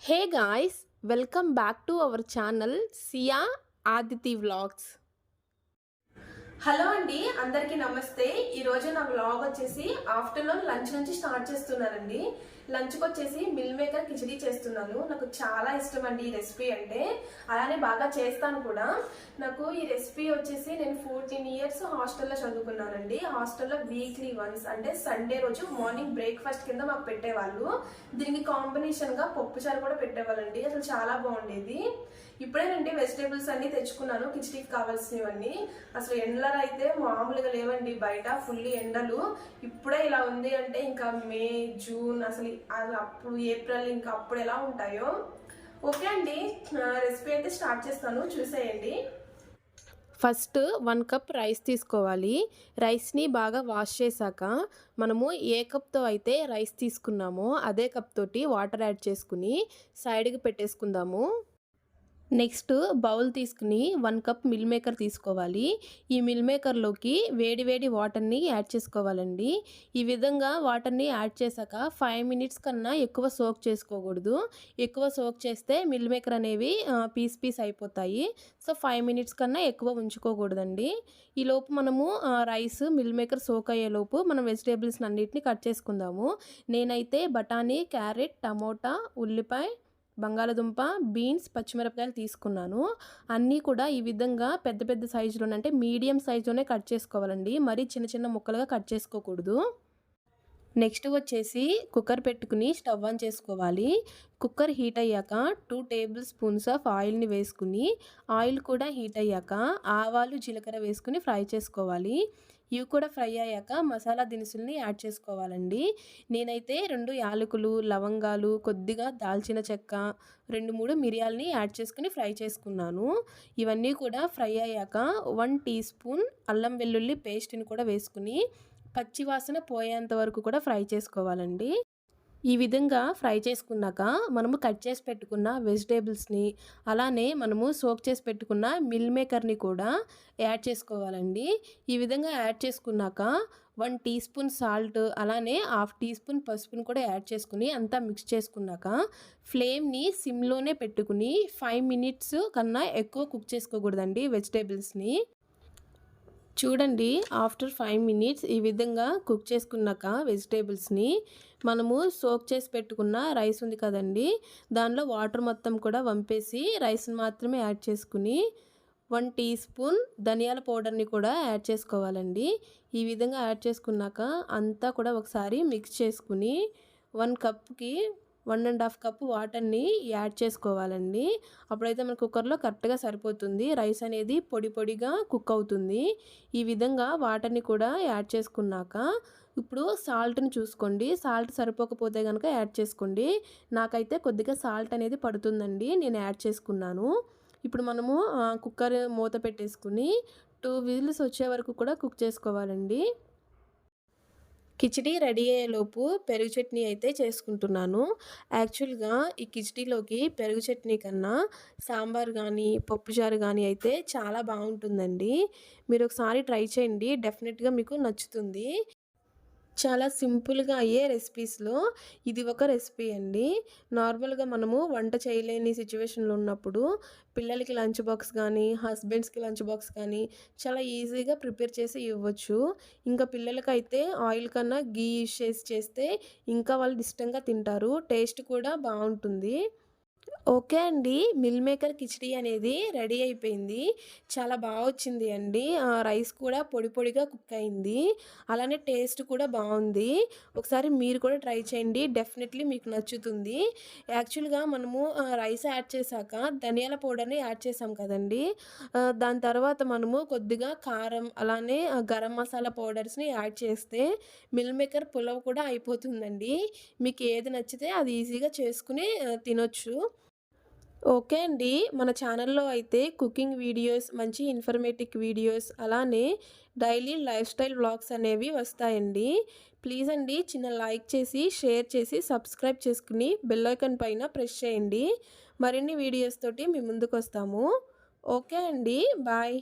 Hey guys, welcome back to our channel Siya Aditi vlogs. Hello అండి, అందరికీ నమస్తే. ఈరోజు నా వ్లాగ్ వచ్చేసి ఆఫ్టర్నూన్ లంచ్ నుంచి స్టార్ట్ చేస్తున్నానండి. లంచ్కి వచ్చేసి మిల్ మేకర్ కిచడీ చేస్తున్నాను. నాకు చాలా ఇష్టం అండి ఈ రెసిపీ అంటే, అలానే బాగా చేస్తాను కూడా. నాకు ఈ రెసిపీ వచ్చేసి నేను 14 years హాస్టల్లో చదువుకున్నానండి. హాస్టల్లో వీక్లీ వన్స్ అంటే సండే రోజు మార్నింగ్ బ్రేక్ఫాస్ట్ కింద మాకు పెట్టేవాళ్ళు. దీనికి కాంబినేషన్గా పప్పుచారు కూడా పెట్టేవాళ్ళండి. అసలు చాలా బాగుండేది. ఇప్పుడేనండి వెజిటేబుల్స్ అన్ని తెచ్చుకున్నాను కిచడీకి కావాల్సినవన్నీ. అసలు ఎండలు అయితే మామూలుగా లేవండి, బయట ఫుల్ ఎండలు. ఇప్పుడే ఇలా ఉంది అంటే ఇంకా మే, జూన్, అసలు అప్పుడు ఏప్రిల్ ఇంకా అప్పుడు ఎలా ఉంటాయో. ఓకే అండి, రెసిపీ అయితే స్టార్ట్ చేస్తాను, చూసేయండి. ఫస్ట్ 1 కప్ రైస్ తీసుకోవాలి. రైస్ని బాగా వాష్ చేశాక మనము ఏ కప్తో అయితే రైస్ తీసుకున్నామో అదే కప్ తోటి వాటర్ యాడ్ చేసుకుని సైడ్కి పెట్టేసుకుందాము. నెక్స్ట్ బౌల్ తీసుకుని 1 కప్ మిల్ మేకర్ తీసుకోవాలి. ఈ మిల్ మేకర్లోకి వేడి వేడి వాటర్ని యాడ్ చేసుకోవాలండి. ఈ విధంగా వాటర్ని యాడ్ చేశాక 5 minutes కన్నా ఎక్కువ సోక్ చేసుకోకూడదు. ఎక్కువ సోక్ చేస్తే మిల్ మేకర్ అనేవి పీస్ అయిపోతాయి. సో 5 minutes కన్నా ఎక్కువ ఉంచుకోకూడదండి. ఈలోపు మనము రైస్ మిల్ మేకర్ సోక్ అయ్యేలోపు మనం వెజిటేబుల్స్ అన్నిటిని కట్ చేసుకుందాము. నేనైతే బఠానీ, క్యారెట్, టమోటా, ఉల్లిపాయ, బంగాళదుంప, బీన్స్, పచ్చిమిరపకాయలు తీసుకున్నాను. అన్నీ కూడా ఈ విధంగా పెద్ద పెద్ద సైజులోనే అంటే మీడియం సైజులోనే కట్ చేసుకోవాలండి. మరీ చిన్న చిన్న ముక్కలుగా కట్ చేసుకోకూడదు. నెక్స్ట్ వచ్చేసి కుక్కర్ పెట్టుకుని స్టవ్ ఆన్ చేసుకోవాలి. కుక్కర్ హీట్ అయ్యాక 2 tablespoons ఆఫ్ ఆయిల్ని వేసుకుని ఆయిల్ కూడా హీట్ అయ్యాక ఆవాలు, జీలకర్ర వేసుకుని ఫ్రై చేసుకోవాలి. ఇవి కూడా ఫ్రై అయ్యాక మసాలా దినుసుల్ని యాడ్ చేసుకోవాలండి. నేనైతే 2 యాలకులు, లవంగాలు, కొద్దిగా దాల్చిన చెక్క, 2-3 మిరియాలని యాడ్ చేసుకుని ఫ్రై చేసుకున్నాను. ఇవన్నీ కూడా ఫ్రై అయ్యాక 1 teaspoon అల్లం వెల్లుల్లి పేస్ట్ని కూడా వేసుకుని పచ్చివాసన పోయేంత వరకు కూడా ఫ్రై చేసుకోవాలండి. ఈ విధంగా ఫ్రై చేసుకున్నాక మనము కట్ చేసి పెట్టుకున్న వెజిటేబుల్స్ని, అలానే మనము సోక్ చేసి పెట్టుకున్న మిల్ మేకర్ని కూడా యాడ్ చేసుకోవాలండి. ఈ విధంగా యాడ్ చేసుకున్నాక 1 teaspoon సాల్ట్, అలానే 1/2 teaspoon పసుపుని కూడా యాడ్ చేసుకుని అంతా మిక్స్ చేసుకున్నాక ఫ్లేమ్ని సిమ్లోనే పెట్టుకుని 5 minutes కన్నా ఎక్కువ కుక్ చేసుకోకూడదండి వెజిటేబుల్స్ని. చూడండి, ఆఫ్టర్ 5 minutes ఈ విధంగా కుక్ చేసుకున్నాక వెజిటేబుల్స్ని మనము సోక్ చేసి పెట్టుకున్న రైస్ ఉంది కదండి, దానిలో వాటర్ మొత్తం కూడా వంపేసి రైస్ని మాత్రమే యాడ్ చేసుకుని 1 teaspoon ధనియాల పౌడర్ని కూడా యాడ్ చేసుకోవాలండి. ఈ విధంగా యాడ్ చేసుకున్నాక అంతా కూడా ఒకసారి మిక్స్ చేసుకుని 1 కప్కి 1.5 cup వాటర్ని యాడ్ చేసుకోవాలండి. అప్పుడైతే మన కుక్కర్లో కరెక్ట్గా సరిపోతుంది. రైస్ అనేది పొడి పొడిగా కుక్ అవుతుంది. ఈ విధంగా వాటర్ని కూడా యాడ్ చేసుకున్నాక ఇప్పుడు సాల్ట్ని చూసుకోండి. సాల్ట్ సరిపోకపోతే కనుక యాడ్ చేసుకోండి. నాకైతే కొద్దిగా సాల్ట్ అనేది పడుతుందండి, నేను యాడ్ చేసుకున్నాను. ఇప్పుడు మనము కుక్కర్ మూత పెట్టేసుకుని 2 whistles వచ్చే వరకు కూడా కుక్ చేసుకోవాలండి. కిచిడీ రెడీ అయ్యేలోపు పెరుగు చట్నీ అయితే చేసుకుంటున్నాను. యాక్చువల్గా ఈ కిచిడీలోకి పెరుగు చట్నీ కన్నా సాంబార్ కానీ, పప్పుచారు కానీ అయితే చాలా బాగుంటుందండి. మీరు ఒకసారి ట్రై చేయండి, డెఫినెట్గా మీకు నచ్చుతుంది. చాలా సింపుల్గా అయ్యే రెసిపీస్లో ఇది ఒక రెసిపీ అండి. నార్మల్గా మనము వంట చేయలేని సిచ్యువేషన్లో ఉన్నప్పుడు పిల్లలకి లంచ్ బాక్స్ కానీ, హస్బెండ్స్కి లంచ్ బాక్స్ కానీ చాలా ఈజీగా ప్రిపేర్ చేసి ఇవ్వచ్చు. ఇంకా పిల్లలకైతే ఆయిల్ కన్నా గీ యూస్ చేసి చేస్తే ఇంకా వాళ్ళు ఇష్టంగా తింటారు. టేస్ట్ కూడా బాగుంటుంది. ఓకే అండి, మిల్ మేకర్ కిచిడీ అనేది రెడీ అయిపోయింది. చాలా బాగా వచ్చింది అండి. రైస్ కూడా పొడి పొడిగా కుక్ అయింది, అలానే టేస్ట్ కూడా బాగుంది. ఒకసారి మీరు కూడా ట్రై చేయండి, డెఫినెట్లీ మీకు నచ్చుతుంది. యాక్చువల్గా మనము రైస్ యాడ్ చేశాక ధనియాల పౌడర్ని యాడ్ చేసాం కదండి, దాని తర్వాత మనము కొద్దిగా కారం, అలానే గరం మసాలా పౌడర్స్ని యాడ్ చేస్తే మిల్ మేకర్ పులావ్ కూడా అయిపోతుందండి. మీకు ఏది నచ్చితే అది ఈజీగా చేసుకుని తినొచ్చు. ఓకే అండి, మన ఛానల్లో అయితే కుకింగ్ వీడియోస్, మంచి ఇన్ఫర్మేటివ్ వీడియోస్, అలానే డైలీ లైఫ్ స్టైల్ వ్లాగ్స్ అనేవి వస్తాయండి. ప్లీజ్ అండి, చిన్న లైక్ చేసి, షేర్ చేసి, సబ్స్క్రైబ్ చేసుకుని బెల్ ఐకాన్ పైన ప్రెస్ చేయండి. మరిన్ని వీడియోస్ తోటి మీ ముందుకు వస్తాము. ఓకే అండి, బాయ్.